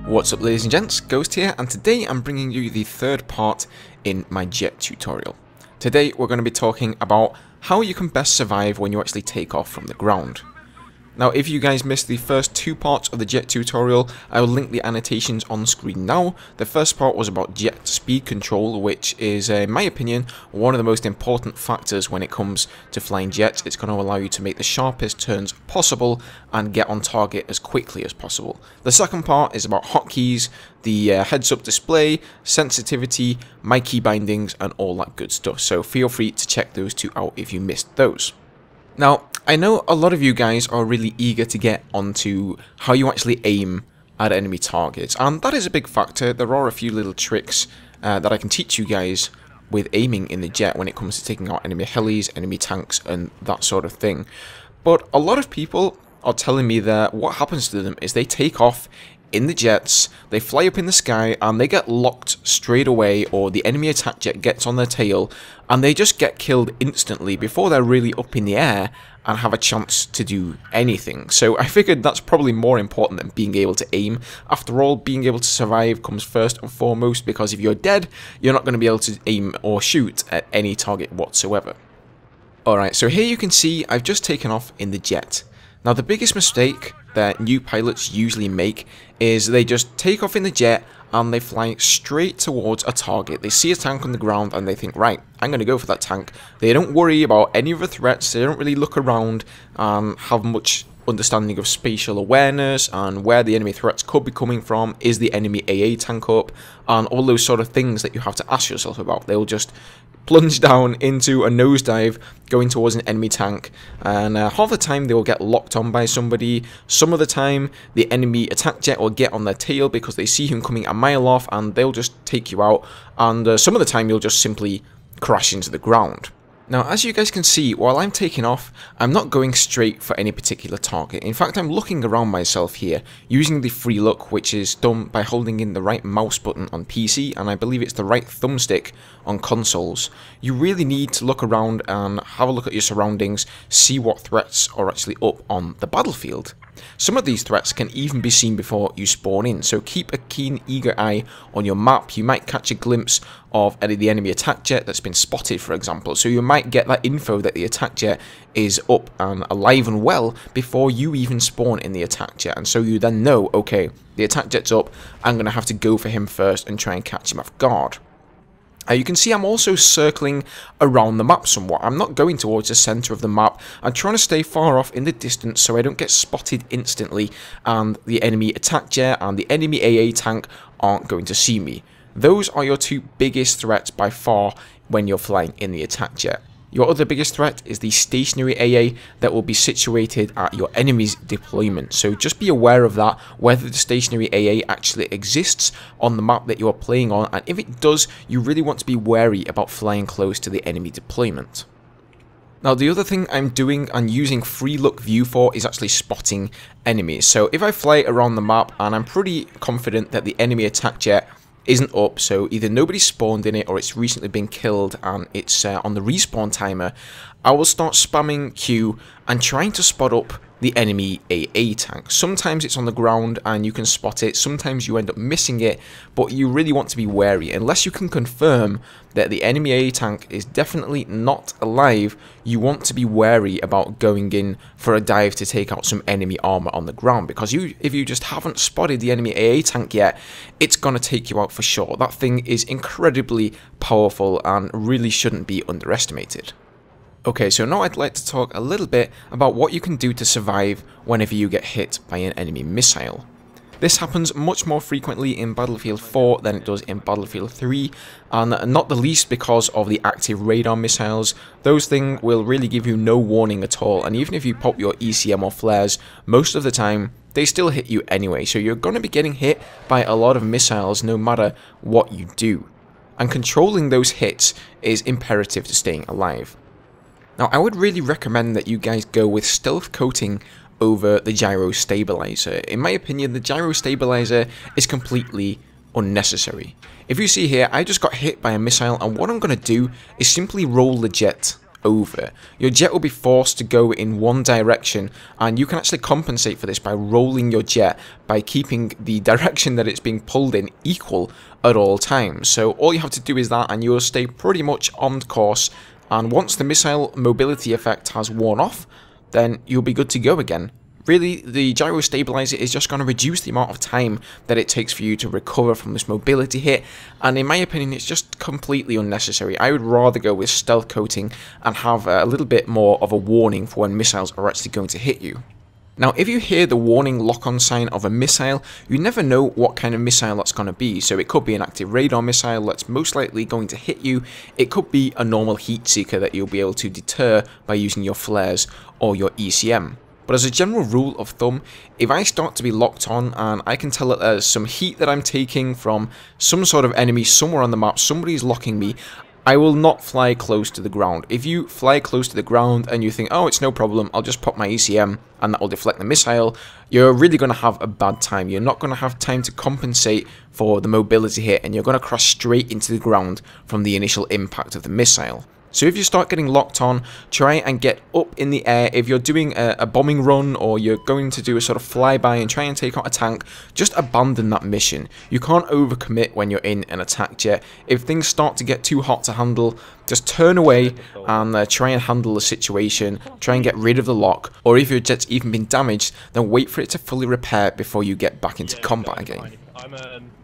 What's up, ladies and gents, Ghost here, and today I'm bringing you the third part in my jet tutorial. Today we're going to be talking about how you can best survive when you actually take off from the ground. Now, if you guys missed the first two parts of the jet tutorial, I will link the annotations on screen now. The first part was about jet speed control, which is, in my opinion, one of the most important factors when it comes to flying jets. It's going to allow you to make the sharpest turns possible and get on target as quickly as possible. The second part is about hotkeys, the heads-up display, sensitivity, my key bindings, and all that good stuff. So feel free to check those two out if you missed those. Now, I know a lot of you guys are really eager to get onto how you actually aim at enemy targets, and that is a big factor. There are a few little tricks that I can teach you guys with aiming in the jet when it comes to taking out enemy helis, enemy tanks, and that sort of thing. But a lot of people are telling me that what happens to them is they take off in the jets, they fly up in the sky, and they get locked straight away, or the enemy attack jet gets on their tail, and they just get killed instantly before they're really up in the air and have a chance to do anything. So I figured that's probably more important than being able to aim. After all, being able to survive comes first and foremost, because if you're dead, you're not going to be able to aim or shoot at any target whatsoever. Alright, so here you can see I've just taken off in the jet. Now, the biggest mistake that new pilots usually make is they just take off in the jet and they fly straight towards a target. They see a tank on the ground and they think, right, I'm going to go for that tank. They don't worry about any of the threats. They don't really look around and have much understanding of spatial awareness and where the enemy threats could be coming from. Is the enemy AA tank up? And all those sort of things that you have to ask yourself about. They'll just plunge down into a nosedive going towards an enemy tank, and half the time they will get locked on by somebody. Some of the time the enemy attack jet will get on their tail because they see him coming a mile off and they'll just take you out, and some of the time you'll just simply crash into the ground. Now, as you guys can see, while I'm taking off, I'm not going straight for any particular target. In fact, I'm looking around myself here, using the free look, which is done by holding in the right mouse button on PC, and I believe it's the right thumbstick on consoles. You really need to look around and have a look at your surroundings, see what threats are actually up on the battlefield. Some of these threats can even be seen before you spawn in, so keep a keen, eager eye on your map. You might catch a glimpse of the enemy attack jet that's been spotted, for example, so you might get that info that the attack jet is up and alive and well before you even spawn in the attack jet, and so you then know, okay, the attack jet's up, I'm going to have to go for him first and try and catch him off guard. You can see I'm also circling around the map somewhat. I'm not going towards the center of the map. I'm trying to stay far off in the distance so I don't get spotted instantly and the enemy attack jet and the enemy AA tank aren't going to see me. Those are your two biggest threats by far when you're flying in the attack jet. Your other biggest threat is the stationary AA that will be situated at your enemy's deployment. So just be aware of that, whether the stationary AA actually exists on the map that you are playing on, and if it does, you really want to be wary about flying close to the enemy deployment. Now, the other thing I'm doing and using free look view for is actually spotting enemies. So if I fly around the map and I'm pretty confident that the enemy attack jet isn't up, so either nobody spawned in it or it's recently been killed and it's on the respawn timer, I will start spamming Q and trying to spot up the enemy AA tank. Sometimes it's on the ground and you can spot it, sometimes you end up missing it, but you really want to be wary. Unless you can confirm that the enemy AA tank is definitely not alive, you want to be wary about going in for a dive to take out some enemy armor on the ground, because if you just haven't spotted the enemy AA tank yet, it's gonna take you out for sure. That thing is incredibly powerful and really shouldn't be underestimated. Okay, so now I'd like to talk a little bit about what you can do to survive whenever you get hit by an enemy missile. This happens much more frequently in Battlefield 4 than it does in Battlefield 3, and not the least because of the active radar missiles. Those things will really give you no warning at all, and even if you pop your ECM or flares, most of the time they still hit you anyway, so you're going to be getting hit by a lot of missiles no matter what you do. And controlling those hits is imperative to staying alive. Now, I would really recommend that you guys go with stealth coating over the gyro stabilizer. In my opinion, the gyro stabilizer is completely unnecessary. If you see here, I just got hit by a missile, and what I'm going to do is simply roll the jet over. Your jet will be forced to go in one direction, and you can actually compensate for this by rolling your jet by keeping the direction that it's being pulled in equal at all times. So all you have to do is that, and you'll stay pretty much on course, and once the missile mobility effect has worn off, then you'll be good to go again. Really, the gyro stabilizer is just going to reduce the amount of time that it takes for you to recover from this mobility hit, and in my opinion, it's just completely unnecessary. I would rather go with stealth coating and have a little bit more of a warning for when missiles are actually going to hit you. Now, if you hear the warning lock-on sign of a missile, you never know what kind of missile that's going to be. So it could be an active radar missile that's most likely going to hit you. It could be a normal heat seeker that you'll be able to deter by using your flares or your ECM. But as a general rule of thumb, if I start to be locked on and I can tell that there's some heat that I'm taking from some sort of enemy somewhere on the map, somebody's locking me, I will not fly close to the ground. If you fly close to the ground and you think, oh, it's no problem, I'll just pop my ECM and that will deflect the missile, you're really going to have a bad time. You're not going to have time to compensate for the mobility hit, and you're going to crash straight into the ground from the initial impact of the missile. So if you start getting locked on, try and get up in the air. If you're doing a bombing run or you're going to do a sort of flyby and try and take out a tank, just abandon that mission. You can't overcommit when you're in an attack jet. If things start to get too hot to handle, just turn away and try and handle the situation, try and get rid of the lock, or if your jet's even been damaged, then wait for it to fully repair before you get back into combat again.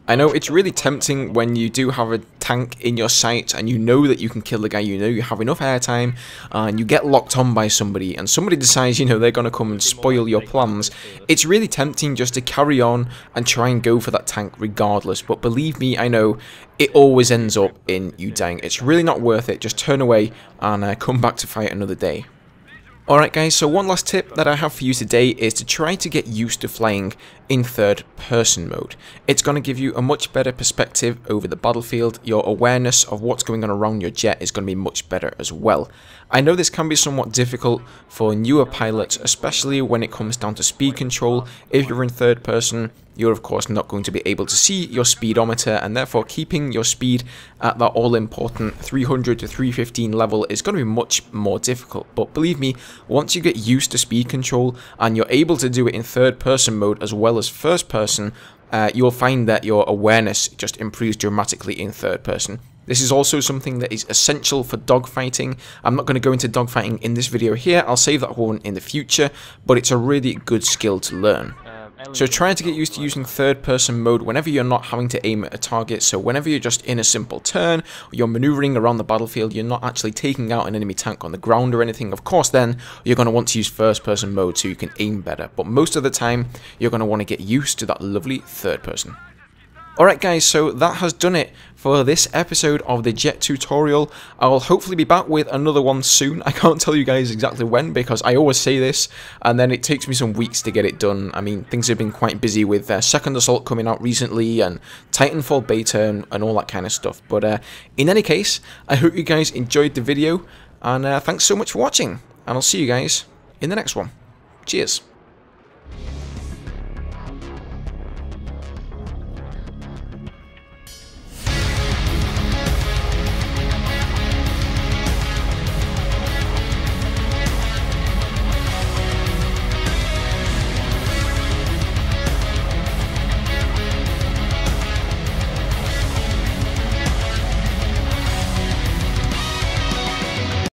I know it's really tempting when you do have a tank in your sight and you know that you can kill the guy, you know you have enough airtime, and you get locked on by somebody and somebody decides, you know, they're going to come and spoil your plans. It's really tempting just to carry on and try and go for that tank regardless, but believe me, I know it always ends up in you dying. It's really not worth it. Just turn away and come back to fight another day. Alright guys, so one last tip that I have for you today is to try to get used to flying in third person mode. It's going to give you a much better perspective over the battlefield. Your awareness of what's going on around your jet is going to be much better as well. I know this can be somewhat difficult for newer pilots, especially when it comes down to speed control. If you're in third person, you're of course not going to be able to see your speedometer, and therefore keeping your speed at that all-important 300 to 315 level is going to be much more difficult. But believe me, once you get used to speed control and you're able to do it in third person mode as well as first person, you'll find that your awareness just improves dramatically in third person. This is also something that is essential for dogfighting. I'm not going to go into dogfighting in this video here, I'll save that one in the future, but it's a really good skill to learn. So try to get used to using third person mode whenever you're not having to aim at a target. So whenever you're just in a simple turn, or you're maneuvering around the battlefield, you're not actually taking out an enemy tank on the ground or anything, of course then you're going to want to use first person mode so you can aim better. But most of the time you're going to want to get used to that lovely third person. Alright guys, so that has done it for this episode of the Jet tutorial. I'll hopefully be back with another one soon. I can't tell you guys exactly when because I always say this and then it takes me some weeks to get it done. I mean, things have been quite busy with Second Assault coming out recently and Titanfall beta and all that kind of stuff. But in any case, I hope you guys enjoyed the video and thanks so much for watching, and I'll see you guys in the next one. Cheers.